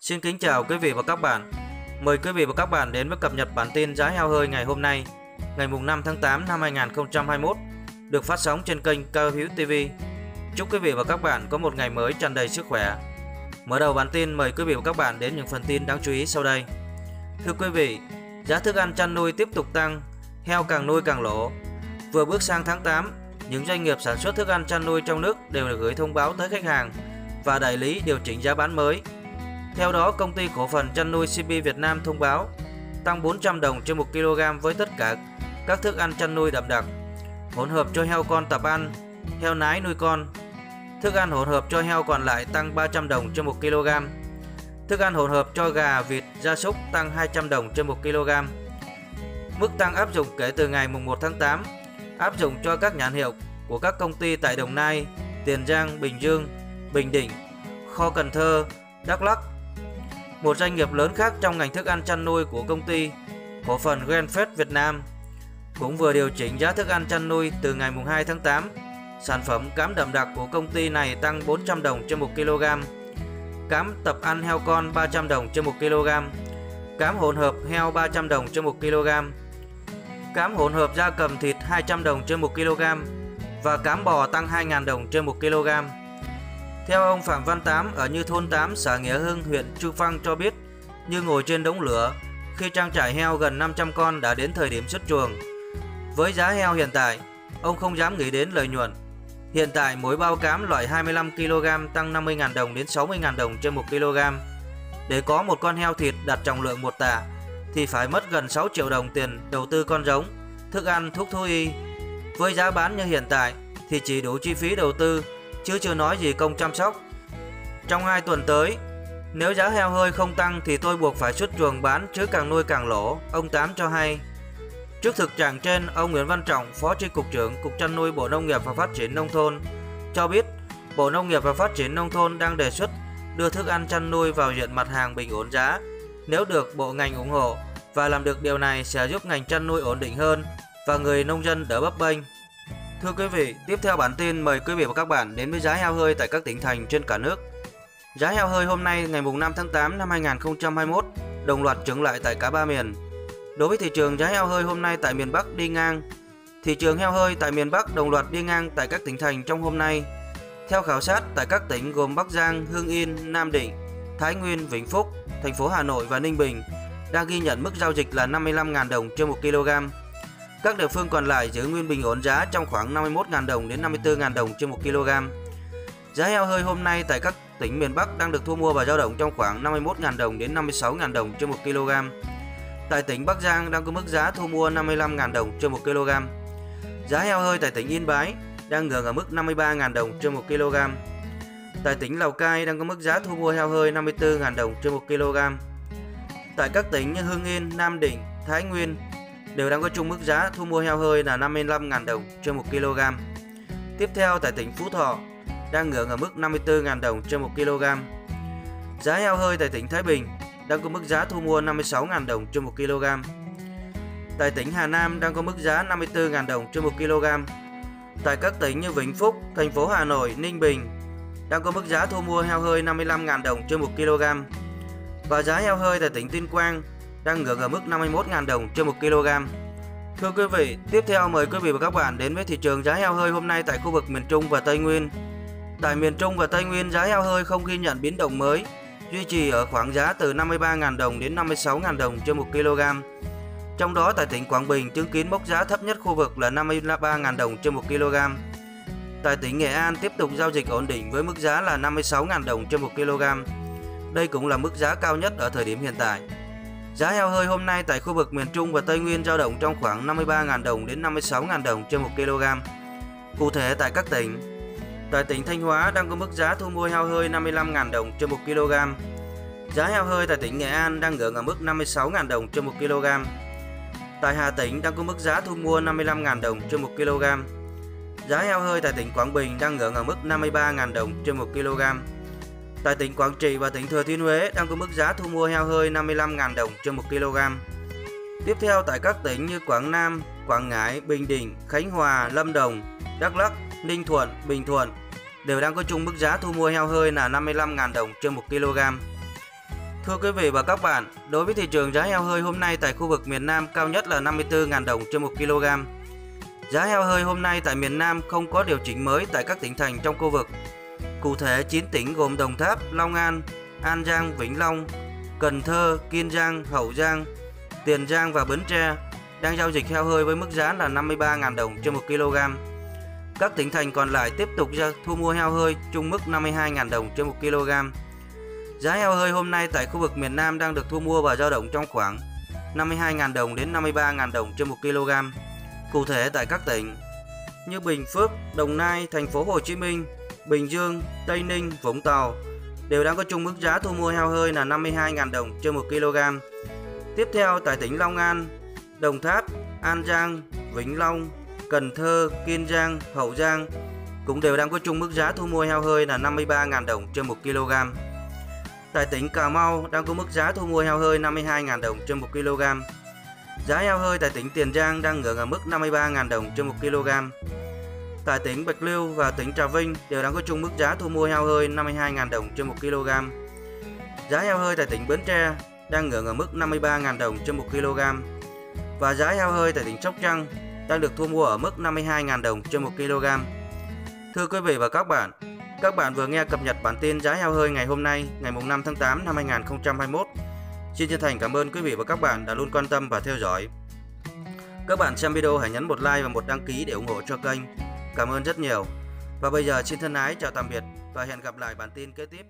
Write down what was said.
Xin kính chào quý vị và các bạn. Mời quý vị và các bạn đến với cập nhật bản tin giá heo hơi ngày hôm nay, ngày 5 tháng 8 năm 2021, được phát sóng trên kênh Cao Hiếu TV. Chúc quý vị và các bạn có một ngày mới tràn đầy sức khỏe. Mở đầu bản tin, mời quý vị và các bạn đến những phần tin đáng chú ý sau đây. Thưa quý vị, giá thức ăn chăn nuôi tiếp tục tăng, heo càng nuôi càng lỗ. Vừa bước sang tháng 8, những doanh nghiệp sản xuất thức ăn chăn nuôi trong nước đều được gửi thông báo tới khách hàng và đại lý điều chỉnh giá bán mới. Theo đó, công ty cổ phần chăn nuôi CP Việt Nam thông báo tăng 400 đồng trên 1 kg với tất cả các thức ăn chăn nuôi đậm đặc, hỗn hợp cho heo con tập ăn, heo nái nuôi con. Thức ăn hỗn hợp cho heo còn lại tăng 300 đồng trên 1 kg. Thức ăn hỗn hợp cho gà, vịt, gia súc tăng 200 đồng trên 1 kg. Mức tăng áp dụng kể từ ngày 1 tháng 8, áp dụng cho các nhãn hiệu của các công ty tại Đồng Nai, Tiền Giang, Bình Dương, Bình Định, Kho Cần Thơ, Đắk Lắk. Một doanh nghiệp lớn khác trong ngành thức ăn chăn nuôi của công ty cổ phần Greenfed Việt Nam cũng vừa điều chỉnh giá thức ăn chăn nuôi từ ngày 2 tháng 8. Sản phẩm cám đậm đặc của công ty này tăng 400 đồng trên 1 kg, cám tập ăn heo con 300 đồng trên 1 kg, cám hỗn hợp heo 300 đồng trên 1 kg, cám hỗn hợp gia cầm thịt 200 đồng trên 1 kg và cám bò tăng 2.000 đồng trên 1 kg. Theo ông Phạm Văn Tám ở Như Thôn 8, xã Nghĩa Hưng, huyện Chư Phăng cho biết, như ngồi trên đống lửa khi trang trại heo gần 500 con đã đến thời điểm xuất chuồng. Với giá heo hiện tại, ông không dám nghĩ đến lợi nhuận. Hiện tại mỗi bao cám loại 25 kg tăng 50.000 đồng đến 60.000 đồng trên 1 kg. Để có một con heo thịt đạt trọng lượng 1 tạ thì phải mất gần 6 triệu đồng tiền đầu tư con giống, thức ăn, thuốc thú y. Với giá bán như hiện tại thì chỉ đủ chi phí đầu tư, chứ chưa nói gì công chăm sóc. Trong 2 tuần tới, nếu giá heo hơi không tăng thì tôi buộc phải xuất chuồng bán, chứ càng nuôi càng lỗ, ông Tám cho hay. Trước thực trạng trên, ông Nguyễn Văn Trọng, Phó Chi cục trưởng Cục Chăn nuôi Bộ Nông nghiệp và Phát triển Nông thôn cho biết, Bộ Nông nghiệp và Phát triển Nông thôn đang đề xuất đưa thức ăn chăn nuôi vào diện mặt hàng bình ổn giá. Nếu được bộ ngành ủng hộ và làm được điều này sẽ giúp ngành chăn nuôi ổn định hơn và người nông dân đỡ bấp bênh. Thưa quý vị, tiếp theo bản tin, mời quý vị và các bạn đến với giá heo hơi tại các tỉnh thành trên cả nước. Giá heo hơi hôm nay ngày 5 tháng 8 năm 2021 đồng loạt chững lại tại cả 3 miền. Đối với thị trường giá heo hơi hôm nay tại miền Bắc đi ngang. Thị trường heo hơi tại miền Bắc đồng loạt đi ngang tại các tỉnh thành trong hôm nay. Theo khảo sát tại các tỉnh gồm Bắc Giang, Hưng Yên, Nam Định, Thái Nguyên, Vĩnh Phúc, thành phố Hà Nội và Ninh Bình đang ghi nhận mức giao dịch là 55.000 đồng trên 1 kg. Các địa phương còn lại giữ nguyên bình ổn giá trong khoảng 51.000 đồng đến 54.000 đồng trên 1 kg. Giá heo hơi hôm nay tại các tỉnh miền Bắc đang được thu mua và dao động trong khoảng 51.000 đồng đến 56.000 đồng trên 1 kg. Tại tỉnh Bắc Giang đang có mức giá thu mua 55.000 đồng trên 1 kg. Giá heo hơi tại tỉnh Yên Bái đang ngưỡng ở mức 53.000 đồng trên 1 kg. Tại tỉnh Lào Cai đang có mức giá thu mua heo hơi 54.000 đồng trên 1 kg. Tại các tỉnh như Hưng Yên, Nam Định, Thái Nguyên đều đang có chung mức giá thu mua heo hơi là 55.000 đồng trên 1 kg. Tiếp theo tại tỉnh Phú Thọ đang ngưỡng ở mức 54.000 đồng trên 1 kg. Giá heo hơi tại tỉnh Thái Bình đang có mức giá thu mua 56.000 đồng trên 1 kg. Tại tỉnh Hà Nam đang có mức giá 54.000 đồng trên 1 kg. Tại các tỉnh như Vĩnh Phúc, thành phố Hà Nội, Ninh Bình đang có mức giá thu mua heo hơi 55.000 đồng trên 1 kg. Và giá heo hơi tại tỉnh Tuyên Quang đang ngưỡng ở mức 51.000 đồng trên 1 kg. Thưa quý vị, tiếp theo mời quý vị và các bạn đến với thị trường giá heo hơi hôm nay tại khu vực miền Trung và Tây Nguyên. Tại miền Trung và Tây Nguyên, giá heo hơi không ghi nhận biến động mới, duy trì ở khoảng giá từ 53.000 đồng đến 56.000 đồng trên 1 kg. Trong đó tại tỉnh Quảng Bình chứng kiến mốc giá thấp nhất khu vực là 53.000 đồng trên 1 kg. Tại tỉnh Nghệ An tiếp tục giao dịch ổn định với mức giá là 56.000 đồng trên 1 kg. Đây cũng là mức giá cao nhất ở thời điểm hiện tại. Giá heo hơi hôm nay tại khu vực miền Trung và Tây Nguyên dao động trong khoảng 53.000 đồng đến 56.000 đồng trên 1 kg. Cụ thể tại các tỉnh, tại tỉnh Thanh Hóa đang có mức giá thu mua heo hơi 55.000 đồng trên 1 kg. Giá heo hơi tại tỉnh Nghệ An đang ngưỡng ở mức 56.000 đồng trên 1 kg. Tại Hà Tĩnh đang có mức giá thu mua 55.000 đồng trên 1 kg. Giá heo hơi tại tỉnh Quảng Bình đang ngưỡng ở mức 53.000 đồng trên 1 kg. Tại tỉnh Quảng Trị và tỉnh Thừa Thiên Huế đang có mức giá thu mua heo hơi 55.000 đồng trên 1 kg. Tiếp theo tại các tỉnh như Quảng Nam, Quảng Ngãi, Bình Định, Khánh Hòa, Lâm Đồng, Đắk Lắk, Ninh Thuận, Bình Thuận đều đang có chung mức giá thu mua heo hơi là 55.000 đồng trên 1 kg. Thưa quý vị và các bạn, đối với thị trường giá heo hơi hôm nay tại khu vực miền Nam cao nhất là 54.000 đồng trên 1 kg. Giá heo hơi hôm nay tại miền Nam không có điều chỉnh mới tại các tỉnh thành trong khu vực. Cụ thể, 9 tỉnh gồm Đồng Tháp, Long An, An Giang, Vĩnh Long, Cần Thơ, Kiên Giang, Hậu Giang, Tiền Giang và Bến Tre đang giao dịch heo hơi với mức giá là 53.000 đồng trên 1 kg. Các tỉnh thành còn lại tiếp tục thu mua heo hơi chung mức 52.000 đồng trên 1 kg. Giá heo hơi hôm nay tại khu vực miền Nam đang được thu mua và dao động trong khoảng 52.000 đồng đến 53.000 đồng trên 1 kg. Cụ thể tại các tỉnh như Bình Phước, Đồng Nai, Thành phố Hồ Chí Minh, Bình Dương, Tây Ninh, Vũng Tàu đều đang có chung mức giá thu mua heo hơi là 52.000 đồng trên 1 kg. Tiếp theo tại tỉnh Long An, Đồng Tháp, An Giang, Vĩnh Long, Cần Thơ, Kiên Giang, Hậu Giang cũng đều đang có chung mức giá thu mua heo hơi là 53.000 đồng trên 1 kg. Tại tỉnh Cà Mau đang có mức giá thu mua heo hơi 52.000 đồng trên 1 kg. Giá heo hơi tại tỉnh Tiền Giang đang ngưỡng ở mức 53.000 đồng trên 1 kg. Tại tỉnh Bạc Liêu và tỉnh Trà Vinh đều đang có chung mức giá thu mua heo hơi 52.000 đồng trên 1 kg. Giá heo hơi tại tỉnh Bến Tre đang ngưỡng ở mức 53.000 đồng trên 1 kg. Và giá heo hơi tại tỉnh Sóc Trăng đang được thu mua ở mức 52.000 đồng trên 1 kg. Thưa quý vị và các bạn vừa nghe cập nhật bản tin giá heo hơi ngày hôm nay, ngày 5 tháng 8 năm 2021. Xin chân thành cảm ơn quý vị và các bạn đã luôn quan tâm và theo dõi. Các bạn xem video hãy nhấn một like và một đăng ký để ủng hộ cho kênh. Cảm ơn rất nhiều. Và bây giờ xin thân ái chào tạm biệt và hẹn gặp lại bản tin kế tiếp.